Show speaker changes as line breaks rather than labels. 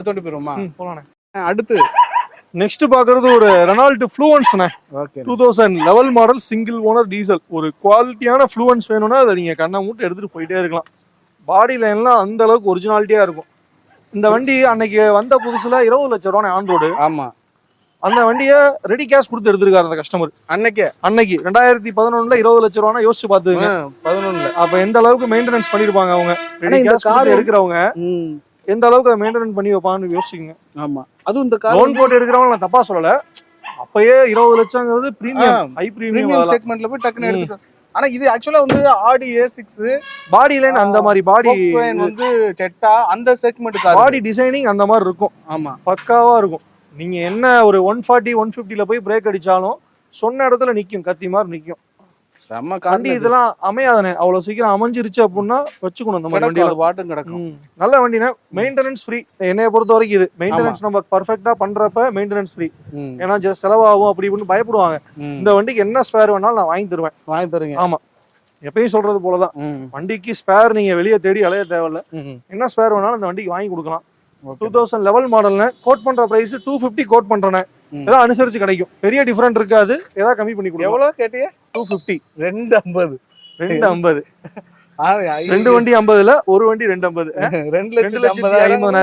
தோண்டி போயிருமா?
போலாண்ணே.
அடுத்து
நெக்ஸ்ட் பாக்குறது ஒரு ரெனால்ட் ஃப்ளூவன்ஸ்ண்ணே.
Okay
2011 model single owner diesel. ஒரு குவாலிட்டியான ஃப்ளூவன்ஸ் வேணும்னா அதை நீங்க கண்ணை மூட்டை எடுத்துட்டு போயிட்டே இருக்கலாம். பாடி லைன்லாம் அந்த அளவுக்கு ஒரிஜினாலிட்டியா இருக்கும். இந்த வண்டி அன்னைக்கு வந்த புதுசுல 20 லட்சம் ரூபாய் ஆன் ரோடு.
ஆமா,
அந்த வண்டியை ரெடி கேஷ் கொடுத்து எடுத்திருக்காரு அந்த கஸ்டமர்.
அன்னைக்கு
2011 20 லட்சம் ரூபாய் யோசிச்சு பாத்துங்க.
11ல
அப்ப எந்த அளவுக்கு மெயின்டெனன்ஸ் பண்ணிருப்பாங்க அவங்க. ரெடி
இந்த
கேஷ்
கார்
எடுக்கிறவங்க எந்த அளவுக்கு மெயின்டெனன்ஸ் பண்ணி வைப்பான்னு யோசிச்சுங்க.
ஆமா, அதுவும் இந்த கார்
லோன் போட்டு எடுக்கிறவங்க நான் தப்பா சொல்லல. அப்பயே 20 லட்சம்ங்கிறது பிரீமியம், ஹை
பிரீமியம் செக்மெண்ட்ல போய் டக்குன்னு எடுத்துட்டு. ஆனா இது ஆக்சுவலா வந்து ஆடி A6
பாடி லைன் அந்த மாதிரி பாடி
வந்து செட்டா அந்த செக்மெண்ட் கார்
பாடி டிசைனிங் அந்த மாதிரி இருக்கும்.
ஆமா,
பக்காவா இருக்கும். நீங்க என்ன ஒரு 140 150ல போய் பிரேக் அடிச்சாலும் சொன்ன இடத்துல நிக்கும், கத்தி மாதிரி நிக்கும்.
செம்ம
வண்டி
காண்டி.
இதெல்லாம் அமையாதானே, அவ்வளவு சீக்கிரம் அமைஞ்சிருச்சு அப்படின்னா வச்சுக்கணும். அந்த மாதிரி வண்டியில
வாட்டும் கிடக்கும்.
நல்ல வண்டினா மெயின்டெனன்ஸ் ஃப்ரீ. என்னைய பொறுத்த வரைக்கும் இது மெயின்டெனன்ஸ் நம்ம பர்ஃபெக்டா பண்றப்ப மெயின்டெனன்ஸ் ஃப்ரீ. ஏன்னா செலவாகும் அப்படி இப்படின்னு பயப்படுவாங்க. இந்த வண்டிக்கு என்ன ஸ்பேர் வேணாலும் நான் வாங்கி தருவேன்.
வாங்கி தருங்க.
ஆமா, எப்பயும் சொல்றது போலதான். வண்டிக்கு ஸ்பேர் நீங்க வெளியே தேடி அலைய தேவையில்ல. என்ன ஸ்பேர் வேணாலும் அந்த வண்டிக்கு வாங்கி கொடுக்கலாம். 2011 மாடல்ல கோட் பண்ற பிரைஸ் 250 கோட் பண்றேன். ஏதாவது அனுசரிச்சு கிடைக்கும். பெரிய டிஃபரெண்ட் இருக்காது. ஏதாவது கம்மி பண்ணி கொடுக்கும்.
எவ்வளவு கேட்டிய?
250.
250.
250. ரெண்டு வண்டி 50ல ஒரு வண்டி 250.
2,50,000